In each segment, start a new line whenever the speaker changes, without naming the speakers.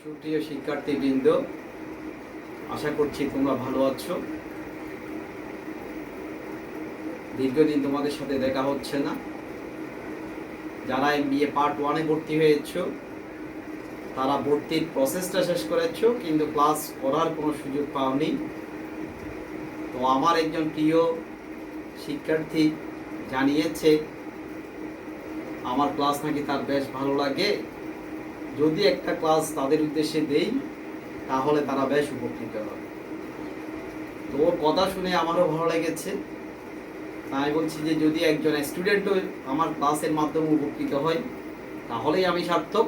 সুপ্রিয় শিক্ষার্থীবৃন্দ, আশা করছি তোমরা ভালো আছো। দীর্ঘদিন তোমাদের সাথে দেখা হচ্ছে না। যারা MBA পার্ট 1-এ ভর্তি হয়েছো তারা ভর্তির প্রসেসটা শেষ করেছো, কিন্তু ক্লাস করার কোনো সুযোগ পাওনি। তো আমার একজন প্রিয় শিক্ষার্থী জানিয়েছে আমার ক্লাস নাকি তার বেশ ভালো লাগে, যদি একটা ক্লাস তাদের উদ্দেশ্যে দেই তাহলে তারা বেশ উপকৃত হবে। তো ওর কথা শুনে আমারও ভালো লেগেছে। তাই বলছি যে যদি একজন স্টুডেন্টও আমার ক্লাসের মাধ্যমে উপকৃত হয় তাহলেই আমি সার্থক।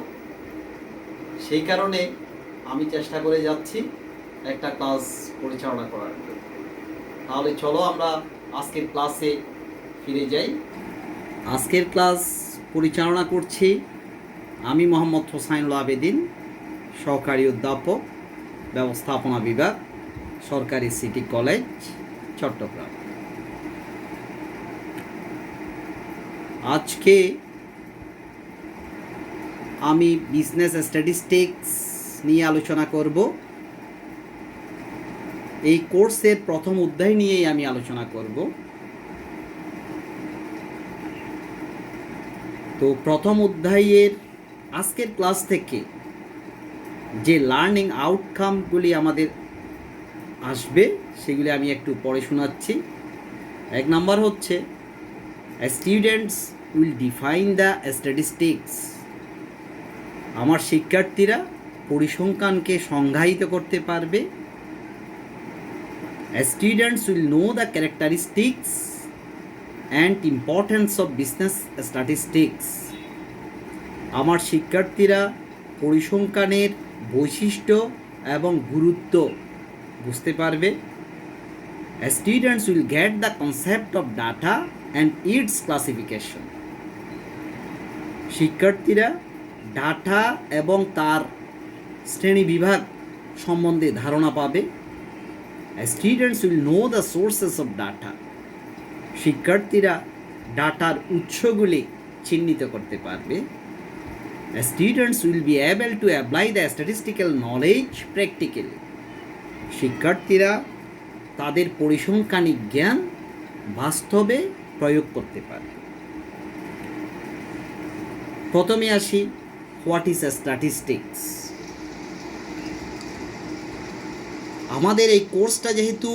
সেই কারণে আমি চেষ্টা করে যাচ্ছি একটা ক্লাস পরিচালনা করার জন্য। তাহলে চলো আমরা আজকের ক্লাসে ফিরে যাই। আজকের ক্লাস পরিচালনা করছি আমি মোহাম্মদ হোসাইনুল আবেদিন, সহকারী অধ্যাপক, ব্যবস্থাপনা বিভাগ, সরকারি সিটি কলেজ, চট্টগ্রাম। আজকে আমি বিজনেস স্ট্যাটিস্টিক্স নিয়ে আলোচনা করব। এই কোর্সের প্রথম অধ্যায় নিয়েই আমি আলোচনা করব। তো প্রথম অধ্যায়ের আজকের ক্লাস থেকে যে লার্নিং আউটকামগুলি আমাদের আসবে সেগুলি আমি একটু পড়ে শোনাচ্ছি। 1 নম্বর হচ্ছে students will define the statistics. আমার শিক্ষার্থীরা পরিসংখ্যানকে সংজ্ঞায়িত করতে পারবে। Students will know the characteristics and importance of business statistics. আমার শিক্ষার্থীরা পরিসংখ্যানের বৈশিষ্ট্য এবং গুরুত্ব বুঝতে পারবে। Students will get the concept of data and it's classification. শিক্ষার্থীরা ডাটা এবং তার শ্রেণীবিভাগ সম্বন্ধে ধারণা পাবে। Students will know the sources of data. শিক্ষার্থীরা ডাটার উৎসগুলি চিহ্নিত করতে পারবে। Students will be able to apply the statistical knowledge practically. শিক্ষার্থীরা তাদের পরিসংখ্যানিক জ্ঞান বাস্তবে প্রয়োগ করতে পারবে। প্রথমে আসি, হোয়াট ইজ স্ট্যাটিস্টিক্স। আমাদের এই কোর্সটা যেহেতু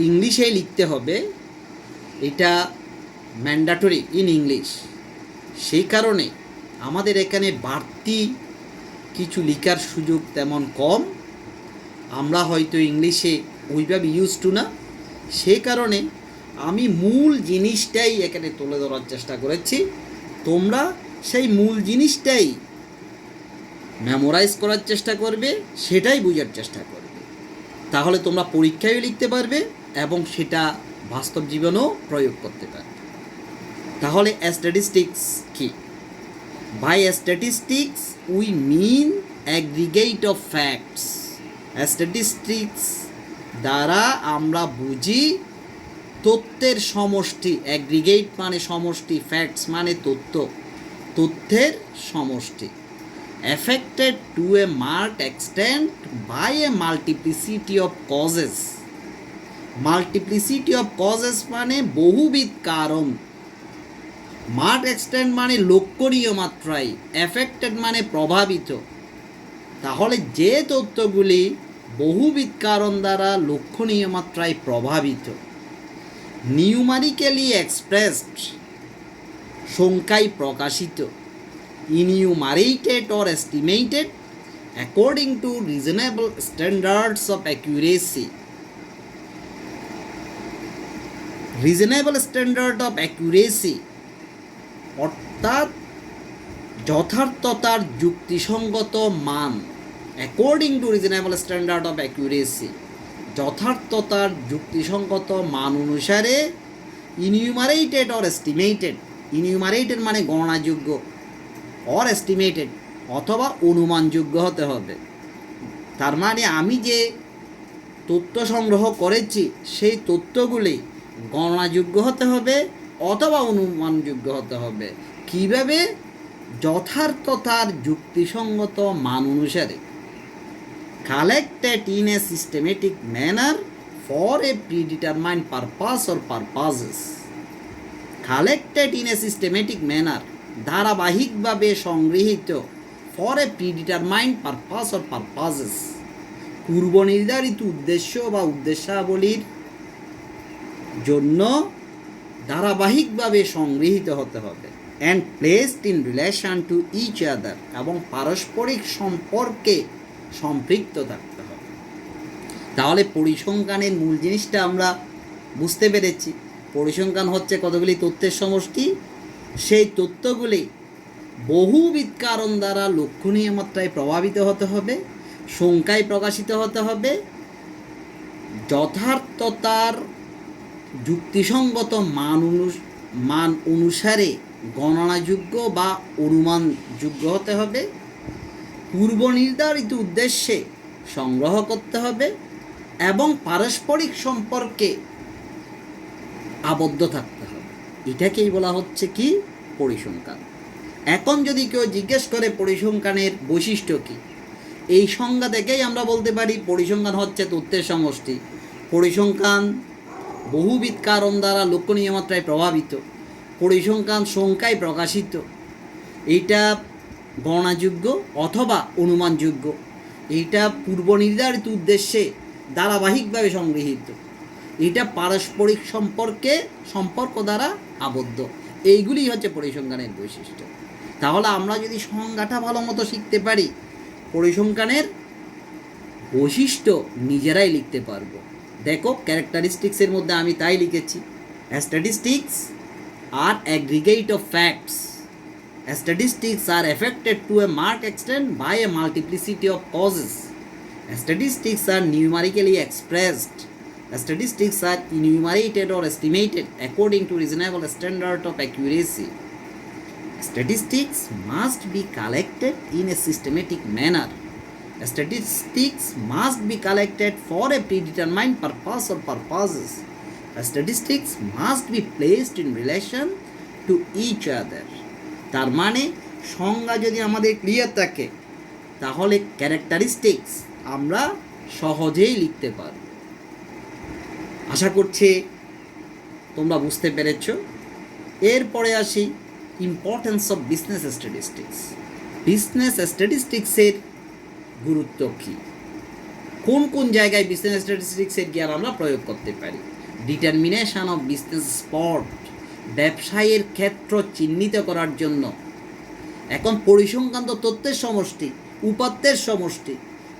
ইংলিশে লিখতে হবে, এটা ম্যান্ডেটরি ইন ইংলিশ, সেই কারণে আমাদের এখানে বাড়তি কিছু লেখার সুযোগ তেমন কম। আমরা হয়তো ইংলিশে ওইভাবে ইউজ টু না, সে কারণে আমি মূল জিনিসটাই এখানে তুলে ধরার চেষ্টা করেছি। তোমরা সেই মূল জিনিসটাই মেমোরাইজ করার চেষ্টা করবে, সেটাই বোঝার চেষ্টা করবে। তাহলে তোমরা পরীক্ষায়ও লিখতে পারবে এবং সেটা বাস্তব জীবনেও প্রয়োগ করতে পারবে। তাহলে স্ট্যাটিস্টিক্স কি? By statistics we mean aggregate of facts. Statistics দ্বারা আমরা বুঝি তথ্যের সমষ্টি। অ্যাগ্রিগেট মানে সমষ্টি, ফ্যাক্টস মানে তথ্য, তথ্যের সমষ্টি। Affected to a marked extent by a multiplicity of causes. Multiplicity of causes মানে বহুবিধ কারণ। মার্কড এক্সটেন্ট মানে লক্ষণীয় মাত্রায়, এফেক্টেড মানে প্রভাবিত। তাহলে যে তথ্যগুলি বহুবিধ কারণ দ্বারা লক্ষণীয় মাত্রায় প্রভাবিত, নিউমারিক্যালি এক্সপ্রেসড সংখ্যায় প্রকাশিত, enumerated or estimated according to reasonable standards of accuracy. Reasonable standard of accuracy অর্থাৎ যথার্থতার যুক্তিসঙ্গত মান। According to reasonable standard of accuracy, যথার্থতার যুক্তিসঙ্গত মান অনুসারে। ইনিউমারেটেড অর এস্টিমেটেড, ইনিউমারেটেড মানে গণনাযোগ্য, অর এস্টিমেটেড অথবা অনুমানযোগ্য হতে হবে। তার মানে আমি যে তথ্য সংগ্রহ করেছি সেই তথ্যগুলি গণনাযোগ্য হতে হবে অথবা অনুমানযোগ্য হতে হবে। কিভাবে? যথার্থতার যুক্তিসঙ্গত মান অনুসারে collected in a systematic manner for a predetermined purpose or purposes. Collected in a systematic manner, ধারাবাহিকভাবে সংগৃহীত, for a predetermined purpose or purposes, পূর্ব নির্ধারিত উদ্দেশ্য বা উদ্দেশ্যাবলীর জন্য ধারাবাহিকভাবে সংগৃহীত হতে হবে। And placed in relation to each other, এবং পারস্পরিক সম্পর্কে সম্পৃক্ত থাকতে হবে। তাহলে পরিসংখ্যানের মূল জিনিসটা আমরা বুঝতে পেরেছি। পরিসংখ্যান হচ্ছে কতগুলি তথ্যের সমষ্টি, সেই তথ্যগুলি বহুবিধ কারণ দ্বারা লক্ষণীয় মাত্রায় প্রভাবিত হতে হবে, সংখ্যায় প্রকাশিত হতে হবে, যথার্থতার যুক্তিসঙ্গত মান অনুসারে গণনাযোগ্য বা অনুমানযোগ্য হতে হবে, পূর্ব নির্ধারিত উদ্দেশ্যে সংগ্রহ করতে হবে এবং পারস্পরিক সম্পর্কে আবদ্ধ থাকতে হবে। এটাকেই বলা হচ্ছে কি পরিসংখ্যান। এখন যদি কেউ জিজ্ঞেস করে পরিসংখ্যানের বৈশিষ্ট্য কী, এই সংজ্ঞা থেকেই আমরা বলতে পারি পরিসংখ্যান হচ্ছে তথ্যের সমষ্টি। পরিসংখ্যান বহুবিধ কারণ দ্বারা লক্ষণীয় মাত্রায় প্রভাবিত। পরিসংখ্যান সংখ্যায় প্রকাশিত। এইটা গণনাযোগ্য অথবা অনুমানযোগ্য। এইটা পূর্ব নির্ধারিত উদ্দেশ্যে ধারাবাহিকভাবে সংগৃহীত। এটা পারস্পরিক সম্পর্ক দ্বারা আবদ্ধ। এইগুলি হচ্ছে পরিসংখ্যানের বৈশিষ্ট্য। তাহলে আমরা যদি সংজ্ঞাটা ভালো মতো শিখতে পারি, পরিসংখ্যানের বৈশিষ্ট্য নিজেরাই লিখতে পারবো। দেখো ক্যারেক্টারিস্টিক্সের মধ্যে আমি তাই লিখেছি, statistics are aggregate of facts. Statistics are affected to a marked extent by a multiplicity of causes. Statistics are numerically expressed. Statistics are enumerated or estimated according to reasonable standard of accuracy. Statistics must be collected in a systematic manner. Statistics must be collected for a predetermined purpose or purposes. Statistics must be placed in relation to each other. তার মানে সংজ্ঞা যদি আমাদের clear থাকে তাহলে characteristics আমরা সহজেই লিখতে পারব। আশা করছি তোমরা বুঝতে পেরেছ। এরপরে আসি importance of business statistics. Business স্ট্যাটিস্টিক্সের গুরুত্ব কী, কোন কোন জায়গায় বিজনেস স্ট্যাটিস্টিক্সের জ্ঞান আমরা প্রয়োগ করতে পারি। ডিটারমিনেশন অফ বিজনেস স্পট, ব্যবসায়ের ক্ষেত্র চিহ্নিত করার জন্য। এখন পরিসংখ্যান তো তথ্যের সমষ্টি, উপাত্তের সমষ্টি।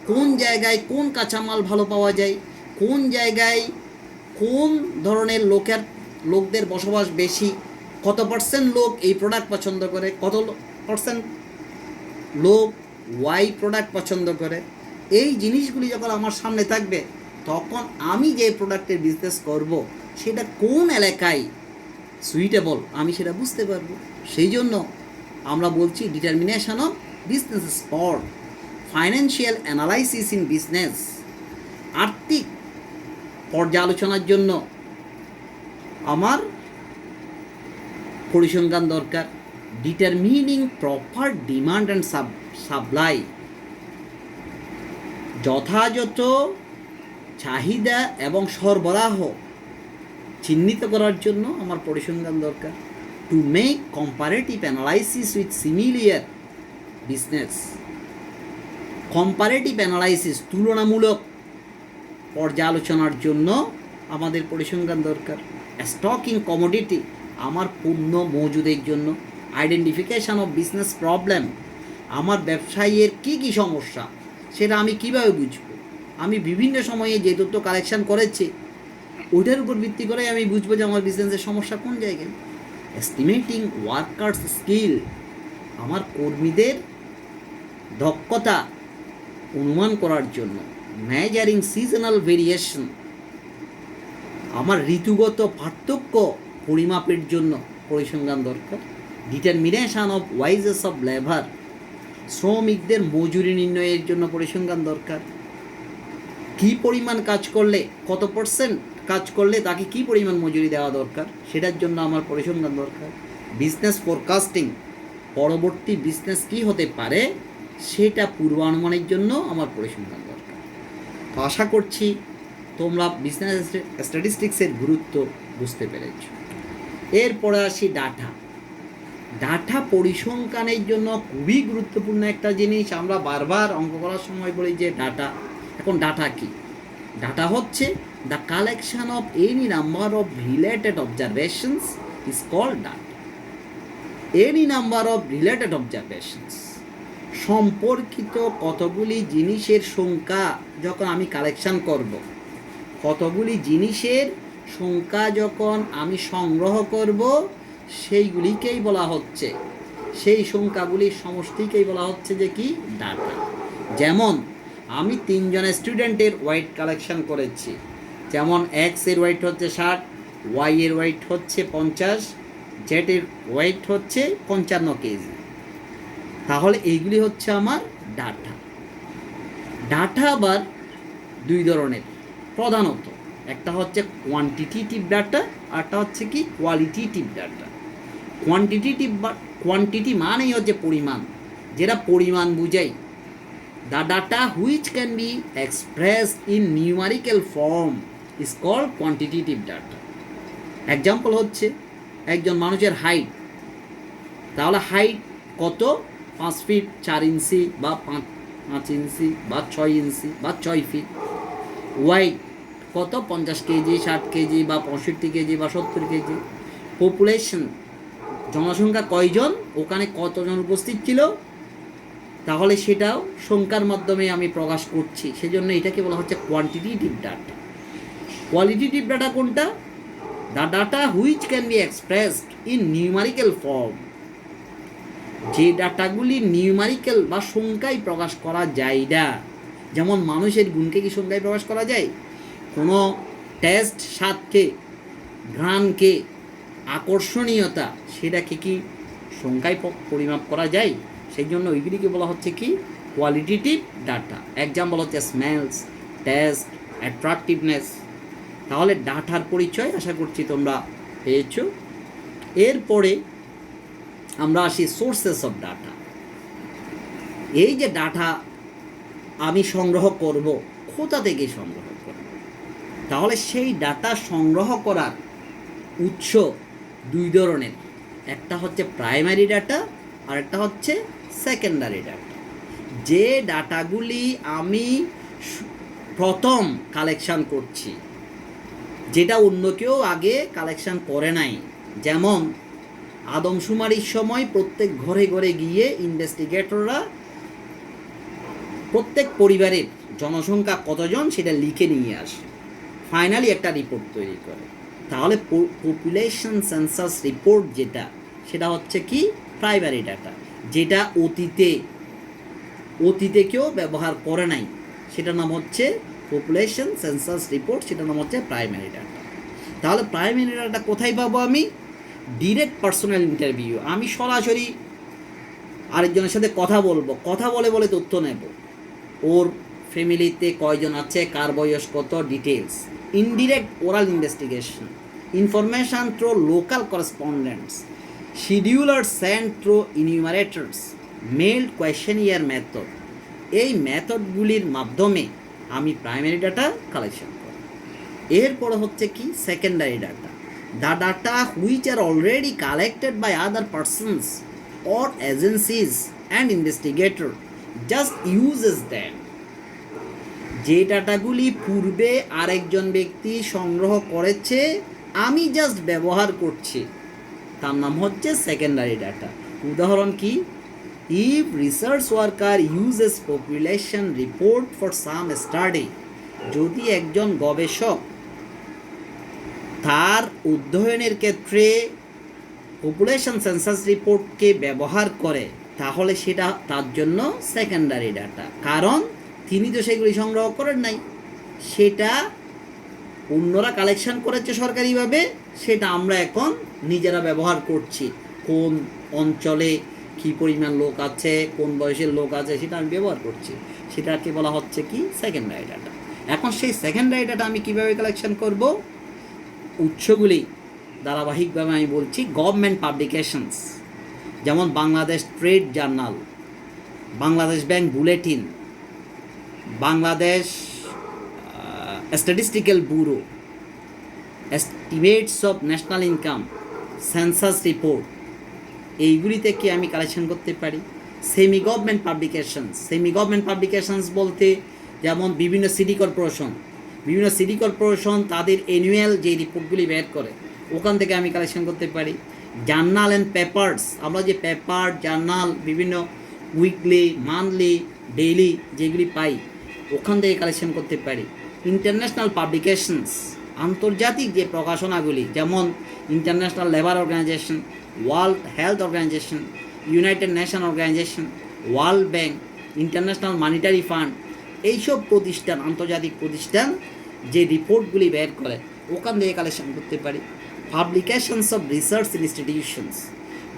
কোন জায়গায় কোন কাঁচামাল ভালো পাওয়া যায়, কোন জায়গায় কোন ধরনের লোকদের বসবাস বেশি, কত পার্সেন্ট লোক এই প্রোডাক্ট পছন্দ করে, কত পার্সেন্ট লোক ওয়াই প্রোডাক্ট পছন্দ করে। এই জিনিসগুলি যখন আমার সামনে থাকবে তখন আমি যে প্রোডাক্টের বিজনেস করব সেটা কোন এলাকায় সুইটেবল আমি সেটা বুঝতে পারবো। সেই জন্য আমরা বলছি determination of business spot, financial analysis in business. আর্থিক পর্যালোচনার জন্য আমার পরিসংখ্যান দরকার। Determining proper demand and supply, যথাযথ চাহিদা এবং সরবরাহ চিহ্নিত করার জন্য আমার পরিসংখ্যান দরকার। To make comparative analysis with similar business. Comparative analysis, তুলনামূলক পর্যালোচনার জন্য আমাদের পরিসংখ্যান দরকার। স্টকিং কমোডিটি, আমার পণ্য মজুদের জন্য। আইডেন্টিফিকেশান অফ বিজনেস প্রবলেম, আমার ব্যবসায়ের কী কী সমস্যা সেটা আমি কীভাবে বুঝব। আমি বিভিন্ন সময়ে যে তথ্য কালেকশন করেছি ওইটার উপর ভিত্তি করে আমি বুঝবো যে আমার বিজনেসের সমস্যা কোন জায়গায়। এস্টিমেটিং ওয়ার্কার্স স্কিল, আমার কর্মীদের দক্ষতা অনুমান করার জন্য। মেজারিং সিজনাল ভেরিয়েশন, আমার ঋতুগত পার্থক্য পরিমাপের জন্য পরিসংখ্যান দরকার। Determination of wages of labour, শ্রমিকদের মজুরি নির্ণয়ের জন্য পরিসংখ্যান দরকার। কী পরিমাণ কাজ করলে, কত পার্সেন্ট কাজ করলে তাকে কী পরিমাণ মজুরি দেওয়া দরকার সেটার জন্য আমার পরিসংখ্যান দরকার। বিজনেস ফোরকাস্টিং, পরবর্তী বিজনেস কী হতে পারে সেটা পূর্বানুমানের জন্য আমার পরিসংখ্যান দরকার। তো আশা করছি তোমরা বিজনেস স্ট্যাটিস্টিক্সের গুরুত্ব বুঝতে পেরেছ। এরপরে আসি ডাটা। ডাটা পরিসংখ্যানের জন্য খুবই গুরুত্বপূর্ণ একটা জিনিস। আমরা বারবার অঙ্ক করার সময় বলি যে ডাটা। এখন ডাটা কি? ডাটা হচ্ছে the collection of any number of related observations is called data. Any number of related observations, সম্পর্কিত কতগুলি জিনিসের সংখ্যা যখন আমি কালেকশন করব, কতগুলি জিনিসের সংখ্যা যখন আমি সংগ্রহ করব, সেইগুলিকেই বলা হচ্ছে, সেই সংখ্যাগুলির সমষ্টিকেই বলা হচ্ছে যে কি ডাটা। যেমন আমি 3 জনের স্টুডেন্টের ওয়েট কালেকশন করেছি। যেমন এক্স এর ওয়েট হচ্ছে 60, ওয়াই এর ওয়েট হচ্ছে 50, জেড এর ওয়েট হচ্ছে 55 কেজি। তাহলে এইগুলি হচ্ছে আমার ডাটা। ডাটা আবার 2 ধরনের প্রধানত, একটা হচ্ছে কোয়ান্টিটেটিভ ডাটা, আরটা হচ্ছে কি কোয়ালিটেটিভ ডাটা। কোয়ান্টিটি মানেই হচ্ছে পরিমাণ, যেটা পরিমাণ বুঝাই। The data which can be expressed in numerical form is called quantitative data. Example হচ্ছে একজন মানুষের হাইট, তাহলে হাইট কত? 5 ফিট 4 ইঞ্চি বা 5 ইঞ্চি বা 6 ইঞ্চি বা 6 ফিট। ওয়েট কত? 50 কেজি, 60 কেজি বা 65 কেজি বা 70 কেজি। পপুলেশন, জনসংখ্যা কয়জন, ওখানে কতজন উপস্থিত ছিল, তাহলে সেটাও সংখ্যার মাধ্যমে আমি প্রকাশ করছি, সেজন্য এটাকে বলা হচ্ছে কোয়ান্টিটেটিভ ডাটা। কোয়ালিটেটিভ ডাটা কোনটা? The data which can be expressed in numerical form, যে ডাটাগুলি নিউমারিক্যাল বা সংখ্যায় প্রকাশ করা যায় না। যেমন মানুষের গুণকে কি সংখ্যায় প্রকাশ করা যায়? কোনো টেস্ট, স্বাদকে, ঘ্রাণকে, আকর্ষণীয়তা, সেটাকে কি সংখ্যায় পরিমাপ করা যায়? সেই জন্য ওইগুলিকে বলা হচ্ছে কি কোয়ালিটেটিভ ডাটা। এক্সাম্পল হচ্ছে স্মেলস, টেস্ট, অ্যাট্রাকটিভনেস। তাহলে ডাটার পরিচয় আশা করছি তোমরা পেয়েছ। এরপরে আমরা আসি সোর্সেস অফ ডাটা। এই যে ডাটা আমি সংগ্রহ করব, কোথা থেকে সংগ্রহ করব? তাহলে সেই ডাটা সংগ্রহ করার উৎস 2 ধরনের, একটা হচ্ছে প্রাইমারি ডাটা আর একটা হচ্ছে সেকেন্ডারি ডাটা। যে ডাটাগুলি আমি প্রথম কালেকশন করছি, যেটা অন্য কেউ আগে কালেকশন করে নাই। যেমন আদমশুমারির সময় প্রত্যেক ঘরে ঘরে গিয়ে ইনভেস্টিগেটররা প্রত্যেক পরিবারের জনসংখ্যা কতজন সেটা লিখে নিয়ে আসে, ফাইনালি একটা রিপোর্ট তৈরি করে। তাহলে পপুলেশন সেন্সাস রিপোর্ট যেটা, সেটা হচ্ছে কি প্রাইমারি ডাটা, যেটা অতীতে কেউ ব্যবহার করে নাই, সেটার নাম হচ্ছে পপুলেশন সেন্সাস রিপোর্ট, সেটার নাম হচ্ছে প্রাইমারি ডাটা। তাহলে প্রাইমারি ডাটা কোথায় পাবো আমি? ডিরেক্ট পার্সোনাল ইন্টারভিউ, আমি সরাসরি আরেকজনের সাথে কথা বলবো, কথা বলে তথ্য নেব, ওর ফ্যামিলিতে কয়জন আছে, কার বয়স কত, details. Indirect oral investigation, information through local correspondents, schedules send through enumerators, mailed questionnaire method. এই মেথডগুলির মাধ্যমে আমি প্রাইমারি ডাটা কালেকশন করি। এরপরে হচ্ছে কি secondary data, the data which are already collected by other persons or agencies and investigator just uses them। যে ডাটাগুলি পূর্বে আরেকজন ব্যক্তি সংগ্রহ করেছে, আমি জাস্ট ব্যবহার করছি, তার নাম হচ্ছে সেকেন্ডারি ডাটা। উদাহরণ কি? If research worker uses population report for some study, যদি একজন গবেষক তার অধ্যয়নের ক্ষেত্রে পপুলেশন সেন্সাস রিপোর্টকে ব্যবহার করে, তাহলে সেটা তার জন্য সেকেন্ডারি ডাটা, কারণ তিনি তো সেগুলি সংগ্রহ করেন নাই, সেটা অন্যরা কালেকশন করেছে সরকারিভাবে, সেটা আমরা এখন নিজেরা ব্যবহার করছি। কোন অঞ্চলে কী পরিমাণ লোক আছে, কোন বয়সের লোক আছে, সেটা আমি ব্যবহার করছি, সেটাকে বলা হচ্ছে কি সেকেন্ডারি ডাটা। এখন সেই সেকেন্ডারি ডাটা আমি কীভাবে কালেকশন করব? উৎসগুলি ধারাবাহিকভাবে আমি বলছি, গভর্নমেন্ট পাবলিকেশনস, যেমন Bangladesh trade journal, Bangladesh bank bulletin, Bangladesh statistical bureau, estimates of national income, census report, এইগুলি থেকে আমি কালেকশন করতে পারি। সেমি গভর্নমেন্ট পাবলিকেশনস বলতে যেমন বিভিন্ন সিটি কর্পোরেশন তাদের অ্যানুয়াল যে রিপোর্টগুলি বের করে ওখান থেকে আমি কালেকশন করতে পারি। জার্নাল অ্যান্ড পেপারস, আমরা যে পেপার জার্নাল বিভিন্ন উইকলি, মান্থলি, ডেইলি যেগুলি পাই ওখান থেকে কালেকশন করতে পারি। ইন্টারন্যাশনাল পাবলিকেশনস, আন্তর্জাতিক যে প্রকাশনাগুলি যেমন International Labour Organization, World Health Organization, United Nation Organization, World Bank, International Monetary Fund, এইসব প্রতিষ্ঠান, আন্তর্জাতিক প্রতিষ্ঠান যে রিপোর্টগুলি বের করে ওখান থেকে কালেকশন করতে পারি। পাবলিকেশনস অফ রিসার্চ ইনস্টিটিউশনস,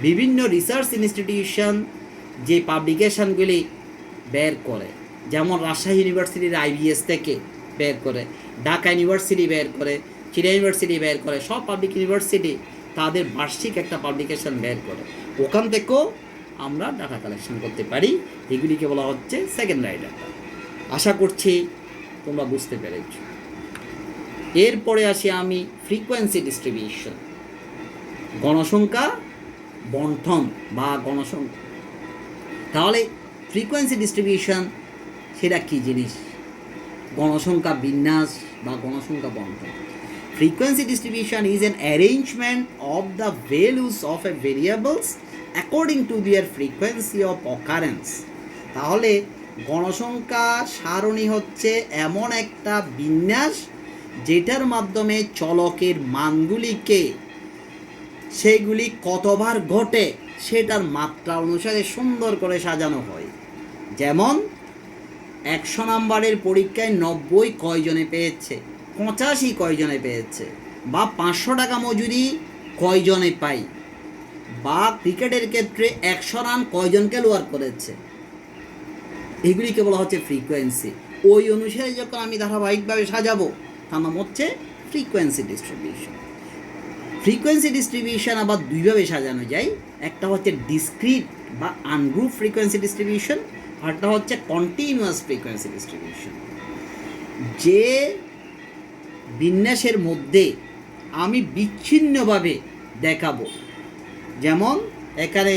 বিভিন্ন রিসার্চ ইনস্টিটিউশন যে পাবলিকেশনগুলি বের করে, যেমন রাজশাহী ইউনিভার্সিটির IBS থেকে বের করে, ঢাকা ইউনিভার্সিটি বের করে, চিড়িয়া ইউনিভার্সিটি বের করে, সব পাবলিক ইউনিভার্সিটি তাদের বার্ষিক একটা পাবলিকেশন বের করে, ওখান থেকেও আমরা ডাটা কালেকশন করতে পারি। এগুলিকে বলা হচ্ছে সেকেন্ডারি ডাটা। আশা করছি তোমরা বুঝতে পেরেছ। এরপরে আসি আমি ফ্রিকোয়েন্সি ডিস্ট্রিবিউশন, গণসংখ্যা বন্টন বা গণসংখ্যা। তাহলে ফ্রিকোয়েন্সি ডিস্ট্রিবিউশন সেটা কী জিনিস? গণসংখ্যা বিন্যাস বা গণসংখ্যা বন্টন। Frequency distribution is an arrangement of the values of a variables according to their frequency of occurrence. তাহলে গণসংখ্যা সারণী হচ্ছে এমন একটা বিন্যাস যেটার মাধ্যমে চলকের মানগুলিকে সেগুলি কতবার ঘটে সেটার মাত্রা অনুসারে সুন্দর করে সাজানো হয়। যেমন 100 নম্বরের পরীক্ষায় 90 কয়জনে পেয়েছে, 85 কয়জনে পেয়েছে, বা 500 টাকা মজুরি কয়জনে পাই, বা ক্রিকেটের ক্ষেত্রে 100 রান কয়জন খেলোয়াড় করেছে, এগুলিকে বলা হচ্ছে ফ্রিকোয়েন্সি। ওই অনুসারে যখন আমি ধারাবাহিকভাবে সাজাবো তার নাম হচ্ছে ফ্রিকোয়েন্সি ডিস্ট্রিবিউশন। ফ্রিকোয়েন্সি ডিস্ট্রিবিউশন আবার দুইভাবে সাজানো যায়, একটা হচ্ছে ডিসক্রিট বা আনগ্রুপ ফ্রিকোয়েন্সি ডিস্ট্রিবিউশন, আরটা হচ্ছে কন্টিনিউয়াস ফ্রিকোয়েন্সি ডিস্ট্রিবিউশন। যে বিন্যাসের মধ্যে আমি বিচ্ছিন্নভাবে দেখাবো, যেমন এখানে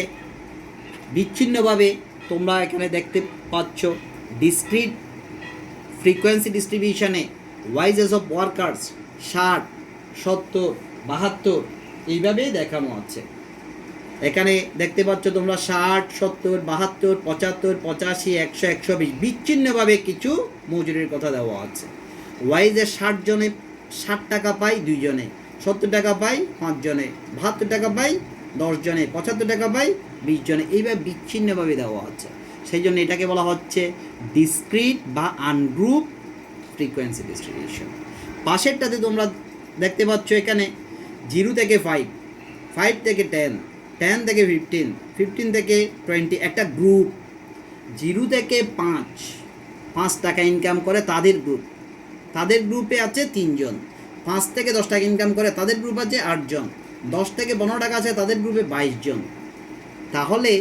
বিচ্ছিন্নভাবে তোমরা এখানে দেখতে পাচ্ছ ডিসক্রিট ফ্রিকোয়েন্সি ডিস্ট্রিবিউশনে ওয়াইজেস অফ ওয়ার্কার্স 60, 70, 72 এইভাবেই দেখানো আছে। এখানে দেখতে পাচ্ছ তোমরা 60, 70, 72, 75, 85, 100, 120 বিচ্ছিন্নভাবে কিছু মজুরির কথা দেওয়া আছে। ওয়াইজে 60 জনে 60 টাকা পাই 2 জনে, 70 টাকা পাই 5 জনে, 72 টাকা পাই 10 জনে, 75 টাকা পাই 20 জনে, এইভাবে বিচ্ছিন্নভাবে দেওয়া আছে। সেই জন্য এটাকে বলা হচ্ছে ডিসক্রিট বা আনগ্রুপ ফ্রিকোয়েন্সি ডিস্ট্রিবিউশন। পাশেরটাতে তোমরা দেখতে পাচ্ছ এখানে 0 থেকে 5, 5 থেকে 10, 10 থেকে 15, 15 থেকে 20 একটা গ্রুপ। 0 থেকে 5 টাকা ইনকাম করে তাদের গ্রুপে আছে 3 জন। 5 থেকে 10 টাকা ইনকাম করে তাদের গ্রুপ আছে 8 জন। 10 থেকে 15 টাকা আছে তাদের গ্রুপে 22 জন। তাহলে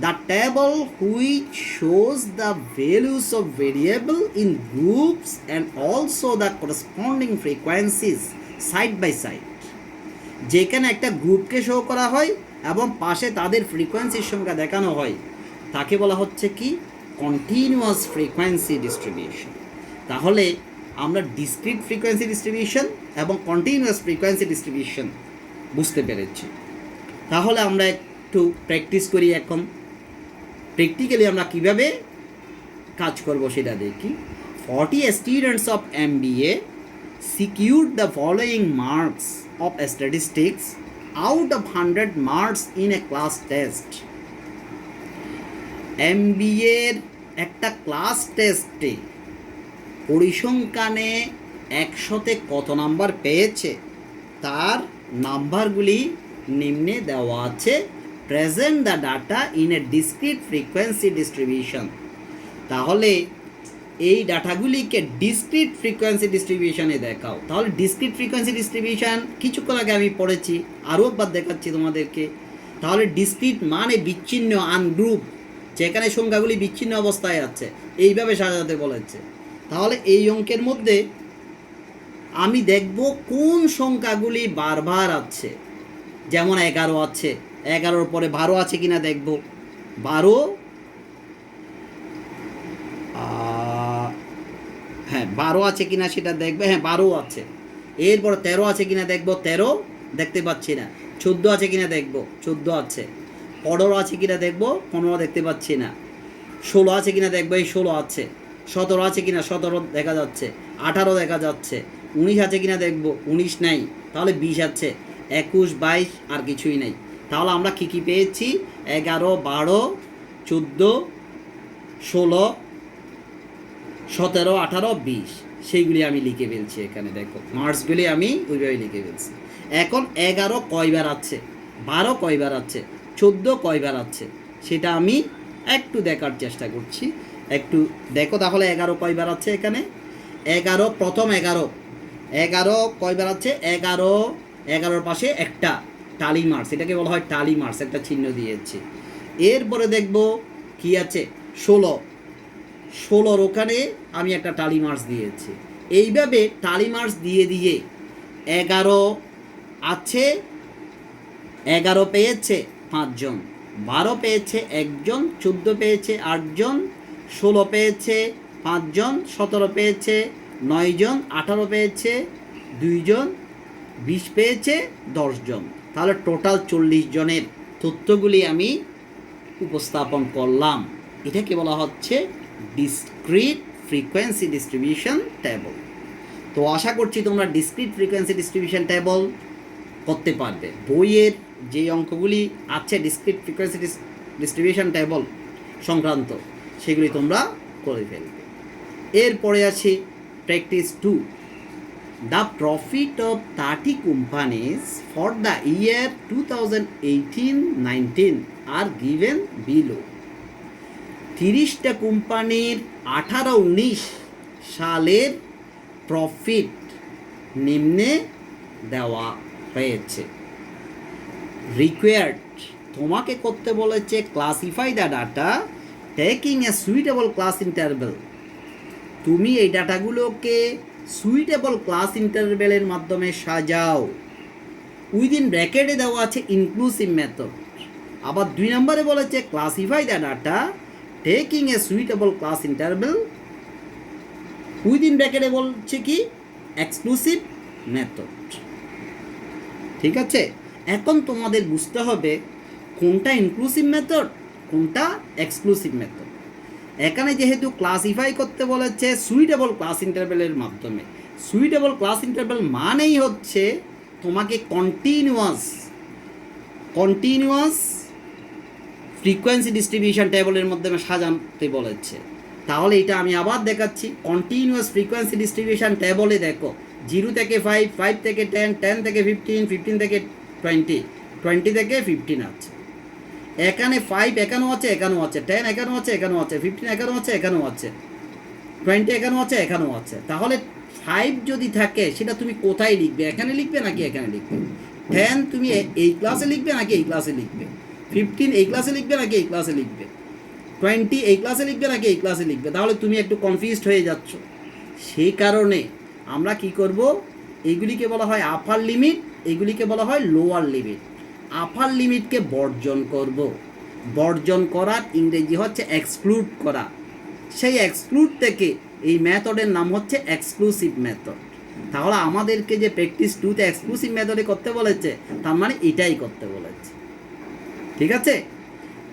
the table which shows the values of variable in groups and also the corresponding frequencies side by side, যেখানে একটা গ্রুপকে শো করা হয় এবং পাশে তাদের ফ্রিকোয়েন্সির সংখ্যা দেখানো হয়, তাকে বলা হচ্ছে কি কন্টিনিউয়াস ফ্রিকোয়েন্সি ডিস্ট্রিবিউশন। তাহলে আমরা ডিসক্রিট ফ্রিকোয়েন্সি ডিস্ট্রিবিউশন এবং কন্টিনিউয়াস ফ্রিকোয়েন্সি ডিস্ট্রিবিউশন বুঝতে পেরেছি। তাহলে আমরা একটু প্র্যাকটিস করি। এখন প্র্যাকটিক্যালি আমরা কীভাবে কাজ করব সেটা দেখি। 40 students of MBA secured the following marks of statistics out of 100 marks in a class test. MBA এর একটা ক্লাস টেস্টে পরিসংখ্যানে 100তে কত নাম্বার পেয়েছে তার নাম্বারগুলি নিম্নে দেওয়া আছে। Present the data in a discrete frequency distribution. তাহলে এই ডাটাগুলিকে ডিসক্রিট ফ্রিকোয়েন্সি ডিস্ট্রিবিউশনে দেখাও। তাহলে ডিসক্রিট ফ্রিকোয়েন্সি ডিস্ট্রিবিউশন কিছুক্ষণ আগে আমি পড়েছি, আরও একবার দেখাচ্ছি তোমাদেরকে। তাহলে ডিসক্রিট মানে বিচ্ছিন্ন, আনগ্রুপ, যেখানে সংখ্যাগুলি বিচ্ছিন্ন অবস্থায় আছে, এইভাবে সাজাতে বলেছে। তাহলে এই অঙ্কের মধ্যে আমি দেখব কোন সংখ্যাগুলি বারবার আছে। যেমন 11 আছে, 11-র পরে 12 আছে কিনা দেখব। 12, হ্যাঁ 12 আছে কিনা সেটা দেখবে, হ্যাঁ 12 আছে। এরপর 13 আছে কিনা দেখব, 13 দেখতে পাচ্ছি না। 14 আছে কিনা দেখব, 14 আছে। 15 আছে কিনা দেখব, 15 দেখতে পাচ্ছি না। 16 আছে কিনা দেখব, এই 16 আছে। 17 আছে কিনা, 17 দেখা যাচ্ছে। 18 দেখা যাচ্ছে। 19 আছে কিনা দেখব, 19 নাই। তাহলে 20 আছে। 21, 22 আর কিছুই নেই। তাহলে আমরা কী কী পেয়েছি? 11, 12, 14, 16, 17, 18, 20, সেইগুলি আমি লিখে ফেলছি এখানে। দেখো মার্কসগুলি আমি ওইভাবে লিখে ফেলছি। এখন 11 কয়বার আছে, 12 কয়বার আছে, 14 কয়বার আছে, সেটা আমি একটু দেখার চেষ্টা করছি। একটু দেখো তাহলে 11 কয়বার আছে এখানে। 11, প্রথম 11 কয়বার আছে? 11-11-র পাশে একটা টালি মার্কস, এটাকে বলা হয় টালি মার্কস, একটা চিহ্ন দিয়েছি। এরপরে দেখব কি আছে, 16-16 ওখানে আমি একটা টালি মার্কস দিয়েছি। এইভাবে টালি মার্কস দিয়ে দিয়ে 11 আছে, 11 পেয়েছে 5 জন, 12 পেয়েছে 1 জন, 14 পেয়েছে 8 জন, 16 পেয়েছে 5 জন, 17 পেয়েছে 9 জন, 18 পেয়েছে 2 জন, 20 পেয়েছে 10 জন। তাহলে টোটাল 40 জনের তথ্যগুলি আমি উপস্থাপন করলাম। এটাকে বলা হচ্ছে ডিসক্রিট ফ্রিকোয়েন্সি ডিস্ট্রিবিউশন টেবল। তো আশা করছি তোমরা ডিসক্রিট ফ্রিকোয়েন্সি ডিস্ট্রিবিউশন টেবল করতে পারবে। বইয়ের যে অঙ্কগুলি আছে ডিসক্রিট ফ্রিকোয়েন্সি ডিস্ট্রিবিউশন টেবল সংক্রান্ত, সেগুলি তোমরা করে ফেলবে। এরপরে আছে practice 2। The profit of 30 companies for the year 2018-19 are given below. 30টা কোম্পানির 18-19 সালের প্রফিট নিম্নে দেওয়া হয়েছে। রিকোয়ার্ড, তোমাকে করতে বলেছে classify the data taking a suitable class interval. তুমি এই ডাটাগুলোকে সুইটেবল ক্লাস ইন্টারভেলের মাধ্যমে সাজাও। উইদিন ব্র্যাকেটে দেওয়া আছে ইনক্লুসিভ মেথড। আবার 2 নম্বরে বলেছে classify the data taking a suitable class interval. Within ব্র্যাকেটে বলছে কি এক্সক্লুসিভ মেথড। ঠিক আছে, এখন তোমাদের বুঝতে হবে কোনটা ইনক্লুসিভ মেথড, কোনটা এক্সক্লুসিভ মেথড। এখানে যেহেতু ক্লাসিফাই করতে বলেছে সুইটেবল ক্লাস ইন্টারভেলের মাধ্যমে, সুইটেবল ক্লাস ইন্টারভেল মানেই হচ্ছে তোমাকে কন্টিনিউয়াস ফ্রিকোয়েন্সি ডিস্ট্রিবিউশন টেবলের মাধ্যমে সাজাতে বলেছে। তাহলে এটা আমি আবার দেখাচ্ছি। কন্টিনিউয়াস ফ্রিকোয়েন্সি ডিস্ট্রিবিউশন টেবলে দেখো 0 থেকে 5, 5 থেকে 10, 10 থেকে 15, 15 থেকে 20, 20 থেকে 15 আছে। এখানে 5 এখানেও আছে, এখানেও আছে, 10 এখানেও আছে, এখানেও আছে, 15 এখানেও আছে, এখানেও আছে, 20 এখানেও আছে, এখানেও আছে। তাহলে 5 যদি থাকে সেটা তুমি কোথায় লিখবে? এখানে লিখবে নাকি এখানে লিখবে? 10 তুমি এই ক্লাসে লিখবে নাকি এই ক্লাসে লিখবে? 15 এই ক্লাসে লিখবে নাকি এই ক্লাসে লিখবে? 20 এই ক্লাসে লিখবে নাকি এই ক্লাসে লিখবে? তাহলে তুমি একটু কনফিউজড হয়ে যাচ্ছ। সেই কারণে আমরা কি করব, এইগুলিকে বলা হয় আপার লিমিট, এইগুলিকে বলা হয় লোয়ার লিমিট। আপার লিমিটকে বর্জন করব। বর্জন করার ইংরেজি হচ্ছে এক্সক্লুড করা। সেই এক্সক্লুড থেকে এই মেথডের নাম হচ্ছে এক্সক্লুসিভ মেথড। তাহলে আমাদেরকে যে প্র্যাকটিস 2তে এক্সক্লুসিভ মেথডে করতে বলেছে, তার মানে এটাই করতে বলেছে। ঠিক আছে,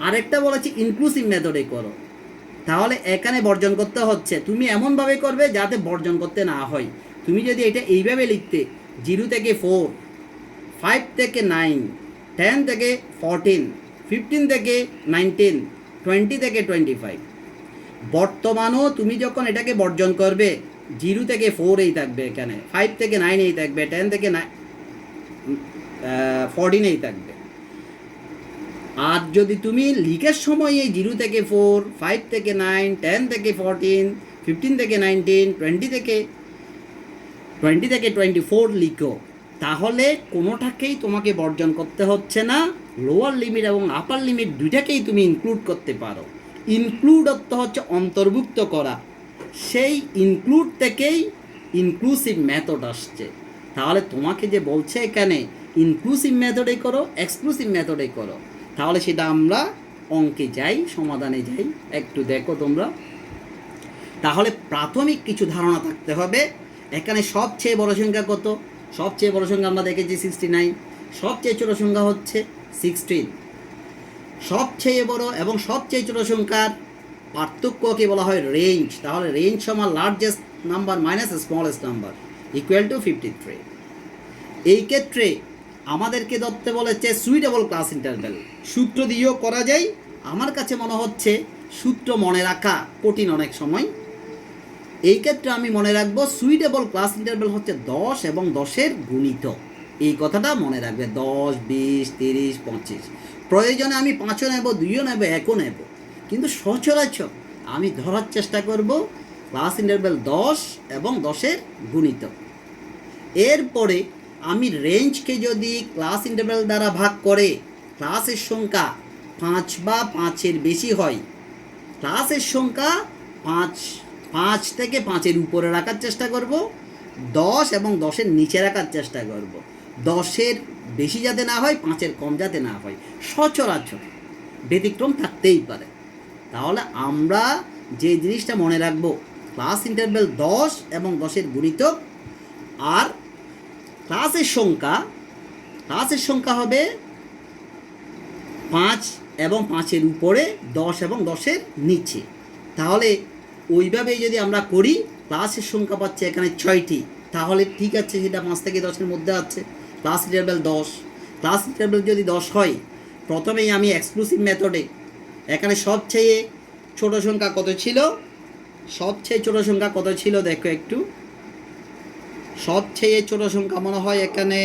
আরেকটা বলেছি ইনক্লুসিভ মেথডে করো। তাহলে এখানে বর্জন করতে হচ্ছে, তুমি এমনভাবে করবে যাতে বর্জন করতে না হয়। তুমি যদি এটা এইভাবে লিখতে 0 থেকে 4, 5 থেকে 9, 10 থেকে 14, 15 থেকে 19, 20 থেকে 25, বর্তমানও তুমি যখন এটাকে বর্জন করবে 0 থেকে 4 এই থাকবে, এখানে 5 থেকে 9 এই থাকবে, 10 থেকে 14 এই থাকবে। আর যদি তুমি লিখার সময় এই 0 থেকে 4, 5 থেকে 9, 10 থেকে 14, 15 থেকে 19, 20 থেকে 24 লিখো, তাহলে কোনোটাকেই তোমাকে বর্জন করতে হচ্ছে না। লোয়ার লিমিট এবং আপার লিমিট দুইটাকেই তুমি ইনক্লুড করতে পারো। ইনক্লুড অর্থ হচ্ছে অন্তর্ভুক্ত করা, সেই ইনক্লুড থেকেই ইনক্লুসিভ মেথড আসছে। তাহলে তোমাকে যে বলছে এখানে ইনক্লুসিভ মেথডে করো, এক্সক্লুসিভ মেথডে করো, তাহলে সেটা আমরা অঙ্কে যাই, সমাধানে যাই, একটু দেখো তোমরা। তাহলে প্রাথমিক কিছু ধারণা থাকতে হবে। এখানে সবচেয়ে বড় সংখ্যা কত? সবচেয়ে বড় সংখ্যা আমরা দেখেছি 69, সবচেয়ে ছোট সংখ্যা হচ্ছে 16। সবচেয়ে বড় এবং সবচেয়ে ছোট সংখ্যার পার্থক্যকে বলা হয় রেঞ্জ। তাহলে রেঞ্জ সমান largest number minus smallest number equal to 53। এই ক্ষেত্রে আমাদেরকে ধরতে বলেছে সুইটেবল ক্লাস ইন্টারভ্যাল। সূত্র দিয়েও করা যায়, আমার কাছে মনে হচ্ছে সূত্র মনে রাখা কঠিন অনেক সময়। এই ক্ষেত্রে আমি মনে রাখবো সুইটেবল ক্লাস ইন্টারভ্যাল হচ্ছে 10 এবং 10-এর গুণিতক। এই কথাটা মনে রাখবে, 10, 20, 30, 25। প্রয়োজনে আমি 5ও নেব, 2ও নেব, 1ও নেব, কিন্তু সচরাচর আমি ধরার চেষ্টা করব ক্লাস ইন্টারভ্যাল 10 এবং 10-এর গুণিতক। এরপরে আমি রেঞ্জকে যদি ক্লাস ইন্টারভ্যাল দ্বারা ভাগ করে ক্লাসের সংখ্যা 5 বা 5-এর বেশি হয়, ক্লাসের সংখ্যা 5 থেকে 5-এর উপরে রাখার চেষ্টা করব, 10 এবং 10-এর নিচে রাখার চেষ্টা করব। 10-এর বেশি যাতে না হয়, 5-এর কম যাতে না হয়। সচরাচর ব্যতিক্রম থাকতেই পারে। তাহলে আমরা যে জিনিসটা মনে রাখবো, ক্লাস ইন্টারভ্যাল 10 এবং 10-এর গুণিতক, আর ক্লাসের সংখ্যা হবে 5 এবং 5-এর উপরে, 10 এবং 10-এর নিচে। তাহলে ওইভাবেই যদি আমরা করি, ক্লাসের সংখ্যা পাচ্ছে এখানে 6টি। তাহলে ঠিক আছে, সেটা 5 থেকে 10-এর মধ্যে আছে। ক্লাস ইন্টারভ্যাল 10, ক্লাস ইন্টারভ্যাল যদি 10 হয়, প্রথমেই আমি এক্সক্লুসিভ মেথডে এখানে সবচেয়ে ছোট সংখ্যা কত ছিল, সবচেয়ে ছোট সংখ্যা কত ছিল দেখো একটু। সবচেয়ে ছোট সংখ্যা মনে হয় এখানে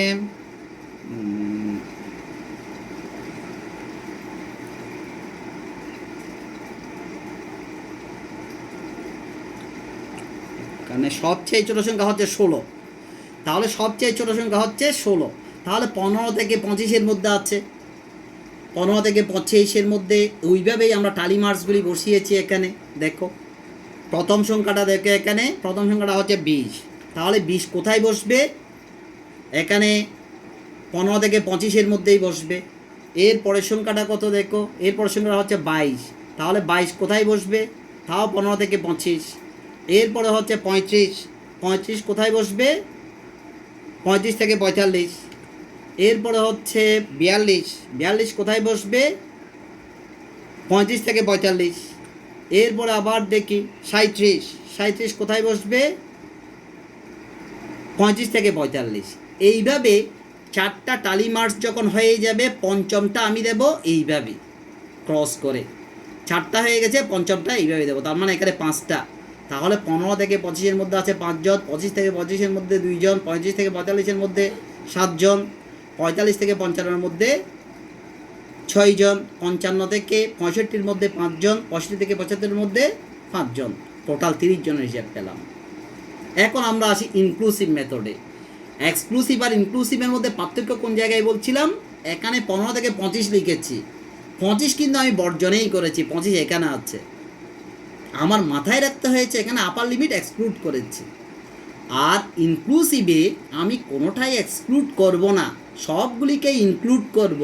সবচেয়ে ছোট সংখ্যা হচ্ছে 16। তাহলে সবচেয়ে ছোট সংখ্যা হচ্ছে 16। তাহলে 15 থেকে 25-এর মধ্যে আছে, 15 থেকে 25-এর মধ্যে। ওইভাবেই আমরা টালি মার্কসগুলি বসিয়েছি এখানে। দেখো প্রথম সংখ্যাটা দেখো, এখানে প্রথম সংখ্যাটা হচ্ছে 20। তাহলে 20 কোথায় বসবে? এখানে 15 থেকে 25-এর মধ্যেই বসবে। এর পরের সংখ্যাটা কত দেখো, এর পরের সংখ্যাটা হচ্ছে 22। তাহলে 22 কোথায় বসবে? তাও 15 থেকে 25। এরপরে হচ্ছে 35, 35 কোথায় বসবে? 35 থেকে 45। এরপরে হচ্ছে 42, 42 কোথায় বসবে? 35 থেকে 45। এরপরে আবার দেখি 37, 37 কোথায় বসবে? 35 থেকে 45। এইভাবে 4টা টালি মার্কস যখন হয়ে যাবে, পঞ্চমটা আমি দেব এইভাবে ক্রস করে। 4টা হয়ে গেছে, পঞ্চমটা এইভাবে দেবো, তার মানে এখানে 5টা। তাহলে 15 থেকে 25-এর মধ্যে আছে 5 জন, 25 থেকে 25-এর মধ্যে 2 জন, 35 থেকে 45-এর মধ্যে 7 জন, 45 থেকে 55-এর মধ্যে 6 জন, 55 থেকে 65-এর মধ্যে 5 জন, 65 থেকে 75-এর মধ্যে 5 জন, টোটাল 30 জনের হিসাব পেলাম। এখন আমরা আসি ইনক্লুসিভ মেথডে। এক্সক্লুসিভ আর ইনক্লুসিভের মধ্যে পার্থক্য কোন জায়গায় বলছিলাম? এখানে 15 থেকে 25 লিখেছি, 25 কিন্তু আমি বর্জনেই করেছি, 25 এখানে আছে। আমার মাথায় রাখতে হয়েছে এখানে আপার লিমিট এক্সক্লুড করেছি। আর ইনক্লুসিভে আমি কোনোটাই এক্সক্লুড করব না, সবগুলিকে ইনক্লুড করব।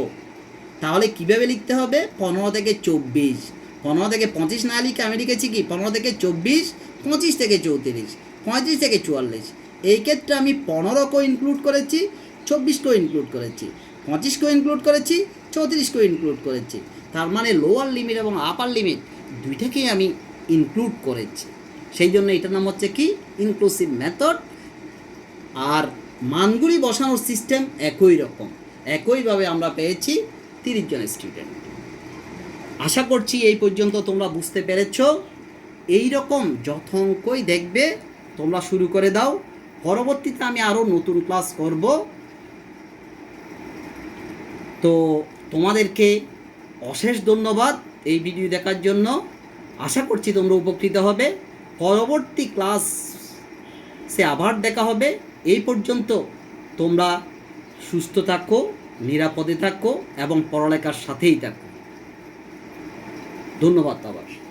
তাহলে কীভাবে লিখতে হবে? 15 থেকে 24, 15 থেকে 25 না লিখে আমি লিখেছি কি 15 থেকে 24, 25 থেকে 34, 35 থেকে 44। এই ক্ষেত্রে আমি 15কেও ইনক্লুড করেছি, 24কেও ইনক্লুড করেছি, 25কেও ইনক্লুড করেছি, 34কেও ইনক্লুড করেছি। তার মানে লোয়ার লিমিট এবং আপার লিমিট দুইটাকেই আমি ইনক্লুড করেছি। সেই জন্য এটার নাম হচ্ছে কি ইনক্লুসিভ মেথড। আর মানগুলি বসানোর সিস্টেম একই রকম, একইভাবে আমরা পেয়েছি 30 জন স্টুডেন্ট। আশা করছি এই পর্যন্ত তোমরা বুঝতে পেরেছ। এই রকম যত অঙ্কই দেখবে তোমরা শুরু করে দাও। পরবর্তীতে আমি আরও নতুন ক্লাস করব। তো তোমাদেরকে অশেষ ধন্যবাদ এই ভিডিও দেখার জন্য। আশা করছি তোমরা উপকৃত হবে। পরবর্তী ক্লাসে আবার দেখা হবে। এই পর্যন্ত তোমরা সুস্থ থাকো, নিরাপদে থাকো এবং পড়ালেখার সাথেই থাকো। ধন্যবাদ আবার।